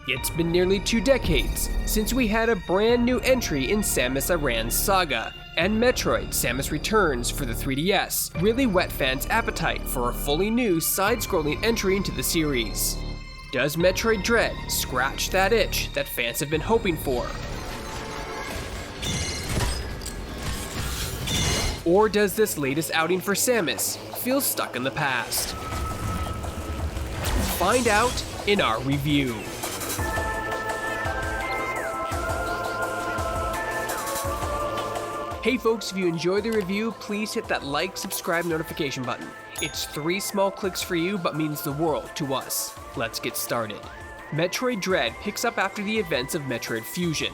It's been nearly 2 decades since we had a brand new entry in Samus Aran's saga, and Metroid Samus Returns for the 3DS really whet fans' appetite for a fully new side-scrolling entry into the series. Does Metroid Dread scratch that itch that fans have been hoping for? Or does this latest outing for Samus feel stuck in the past? Find out in our review. Hey folks, if you enjoyed the review, please hit that like, subscribe, notification button. It's 3 small clicks for you, but means the world to us. Let's get started. Metroid Dread picks up after the events of Metroid Fusion,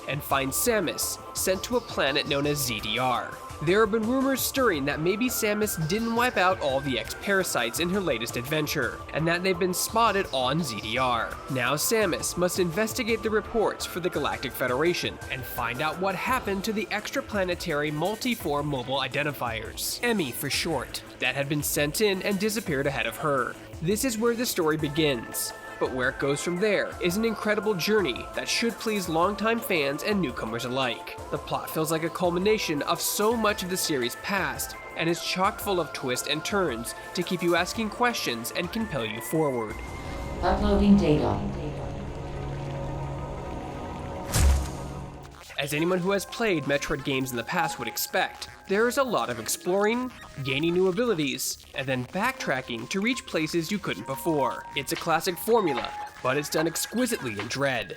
and finds Samus sent to a planet known as ZDR. There have been rumors stirring that maybe Samus didn't wipe out all the X-Parasites in her latest adventure, and that they've been spotted on ZDR. Now Samus must investigate the reports for the Galactic Federation, and find out what happened to the extraplanetary multi-form mobile identifiers, EMI for short, that had been sent in and disappeared ahead of her. This is where the story begins. But where it goes from there is an incredible journey that should please longtime fans and newcomers alike. The plot feels like a culmination of so much of the series past, and is chock full of twists and turns to keep you asking questions and compel you forward. Uploading data. As anyone who has played Metroid games in the past would expect, there is a lot of exploring, gaining new abilities, and then backtracking to reach places you couldn't before. It's a classic formula, but it's done exquisitely in Dread.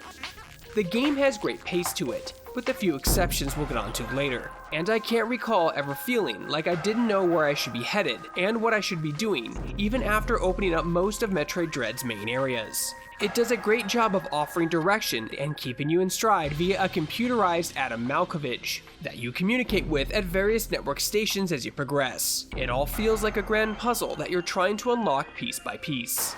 The game has great pace to it, with a few exceptions we'll get onto later, and I can't recall ever feeling like I didn't know where I should be headed and what I should be doing, even after opening up most of Metroid Dread's main areas. It does a great job of offering direction and keeping you in stride via a computerized Adam Malkovich that you communicate with at various network stations as you progress. It all feels like a grand puzzle that you're trying to unlock piece by piece.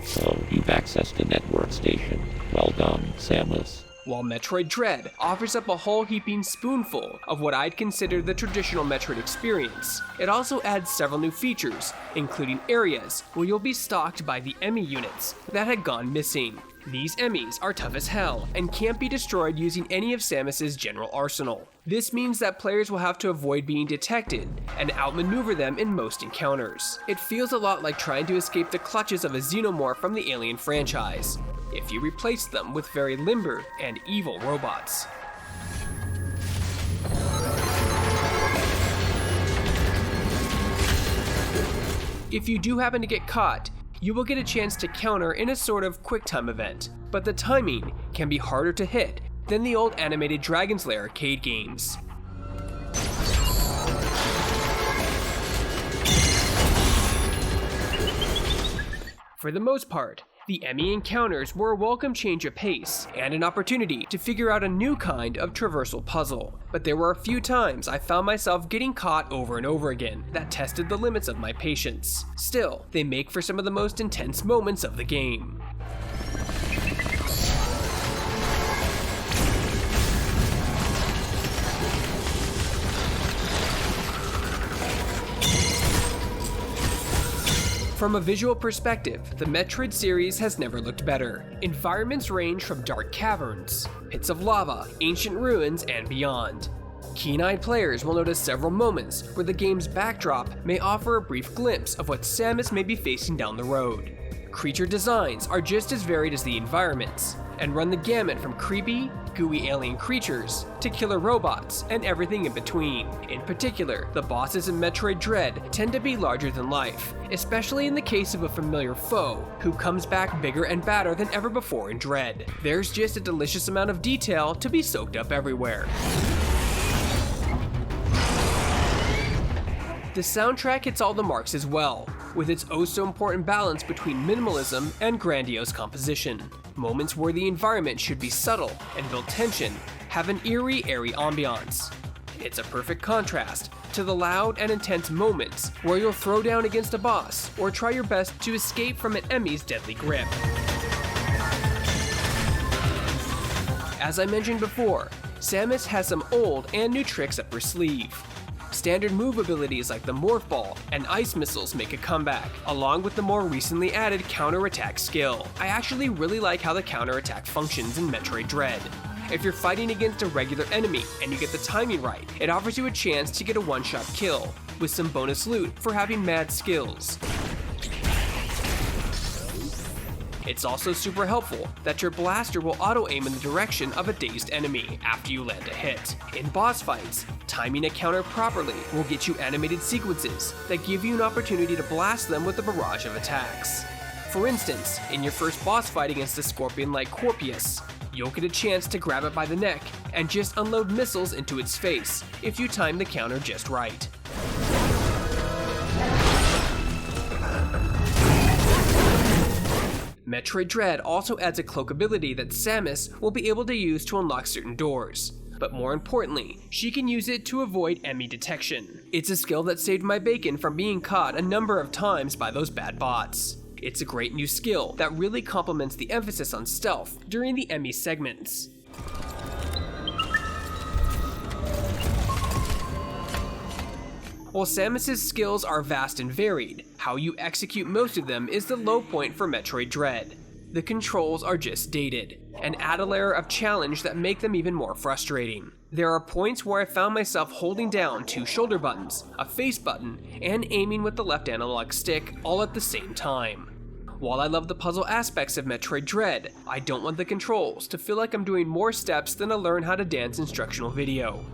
So you've accessed a network station. Well done, Samus. While Metroid Dread offers up a whole heaping spoonful of what I'd consider the traditional Metroid experience, it also adds several new features, including areas where you'll be stalked by the EMI units that had gone missing. These EMIs are tough as hell and can't be destroyed using any of Samus's general arsenal. This means that players will have to avoid being detected and outmaneuver them in most encounters. It feels a lot like trying to escape the clutches of a xenomorph from the Alien franchise, if you replace them with very limber and evil robots. If you do happen to get caught, you will get a chance to counter in a sort of quick-time event, but the timing can be harder to hit than the old animated Dragon's Lair arcade games. For the most part, the EMI encounters were a welcome change of pace and an opportunity to figure out a new kind of traversal puzzle. But there were a few times I found myself getting caught over and over again that tested the limits of my patience. Still, they make for some of the most intense moments of the game. From a visual perspective, the Metroid series has never looked better. Environments range from dark caverns, pits of lava, ancient ruins, and beyond. Keen-eyed players will notice several moments where the game's backdrop may offer a brief glimpse of what Samus may be facing down the road. Creature designs are just as varied as the environments, and run the gamut from creepy, gooey alien creatures to killer robots and everything in between. In particular, the bosses in Metroid Dread tend to be larger than life, especially in the case of a familiar foe who comes back bigger and badder than ever before in Dread. There's just a delicious amount of detail to be soaked up everywhere. The soundtrack hits all the marks as well, with its oh-so-important balance between minimalism and grandiose composition. Moments where the environment should be subtle and build tension have an eerie, airy ambiance. It's a perfect contrast to the loud and intense moments where you'll throw down against a boss or try your best to escape from an EMI's deadly grip. As I mentioned before, Samus has some old and new tricks up her sleeve. Standard move abilities like the Morph Ball and Ice Missiles make a comeback, along with the more recently added counterattack skill. I actually really like how the counterattack functions in Metroid Dread. If you're fighting against a regular enemy and you get the timing right, it offers you a chance to get a one-shot kill, with some bonus loot for having mad skills. It's also super helpful that your blaster will auto-aim in the direction of a dazed enemy after you land a hit. In boss fights, timing a counter properly will get you animated sequences that give you an opportunity to blast them with a barrage of attacks. For instance, in your first boss fight against a scorpion like Corpius, you'll get a chance to grab it by the neck and just unload missiles into its face if you time the counter just right. Metroid Dread also adds a Cloak Ability that Samus will be able to use to unlock certain doors, but more importantly, she can use it to avoid enemy detection. It's a skill that saved my bacon from being caught a number of times by those bad bots. It's a great new skill that really complements the emphasis on stealth during the Emmy segments. While Samus's skills are vast and varied, how you execute most of them is the low point for Metroid Dread. The controls are just dated, and add a layer of challenge that make them even more frustrating. There are points where I found myself holding down 2 shoulder buttons, a face button, and aiming with the left analog stick all at the same time. While I love the puzzle aspects of Metroid Dread, I don't want the controls to feel like I'm doing more steps than a learn how to dance instructional video.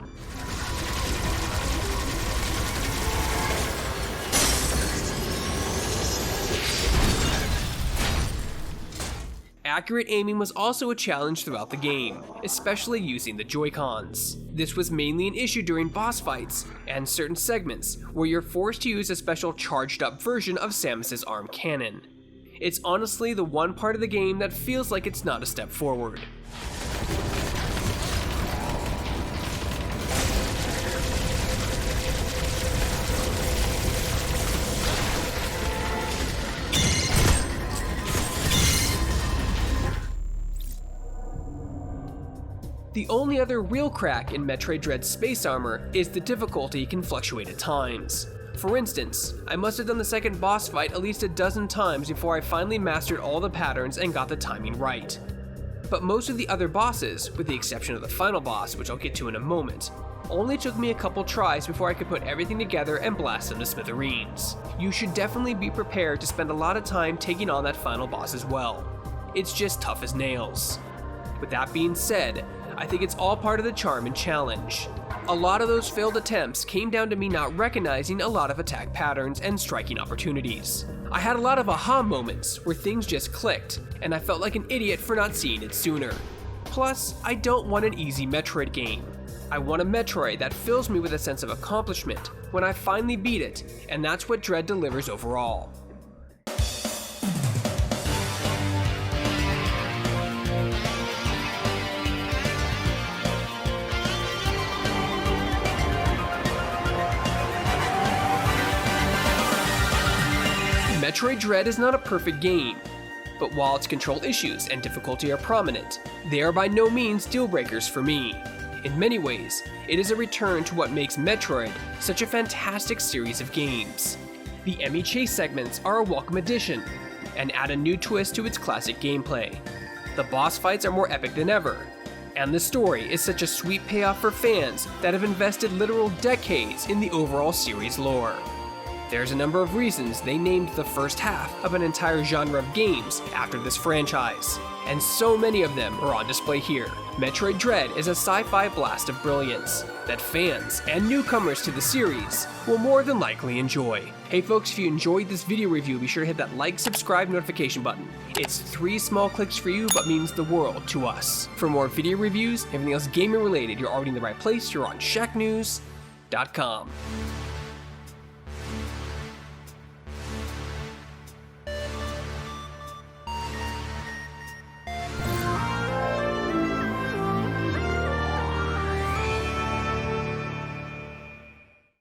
Accurate aiming was also a challenge throughout the game, especially using the Joy-Cons. This was mainly an issue during boss fights and certain segments where you're forced to use a special charged up version of Samus's arm cannon. It's honestly the one part of the game that feels like it's not a step forward. The only other real crack in Metroid Dread's space armor is the difficulty can fluctuate at times. For instance, I must have done the second boss fight at least a dozen times before I finally mastered all the patterns and got the timing right. But most of the other bosses, with the exception of the final boss, which I'll get to in a moment, only took me a couple tries before I could put everything together and blast them to smithereens. You should definitely be prepared to spend a lot of time taking on that final boss as well. It's just tough as nails. With that being said, I think it's all part of the charm and challenge. A lot of those failed attempts came down to me not recognizing a lot of attack patterns and striking opportunities. I had a lot of aha moments where things just clicked, and I felt like an idiot for not seeing it sooner. Plus, I don't want an easy Metroid game. I want a Metroid that fills me with a sense of accomplishment when I finally beat it, and that's what Dread delivers overall. Metroid Dread is not a perfect game, but while its control issues and difficulty are prominent, they are by no means deal breakers for me. In many ways, it is a return to what makes Metroid such a fantastic series of games. The Emmy chase segments are a welcome addition, and add a new twist to its classic gameplay. The boss fights are more epic than ever, and the story is such a sweet payoff for fans that have invested literal decades in the overall series lore. There's a number of reasons they named the first half of an entire genre of games after this franchise, and so many of them are on display here. Metroid Dread is a sci-fi blast of brilliance that fans and newcomers to the series will more than likely enjoy. Hey folks, if you enjoyed this video review, be sure to hit that like, subscribe, notification button. It's 3 small clicks for you, but means the world to us. For more video reviews, everything else gaming related, you're already in the right place. You're on Shacknews.com.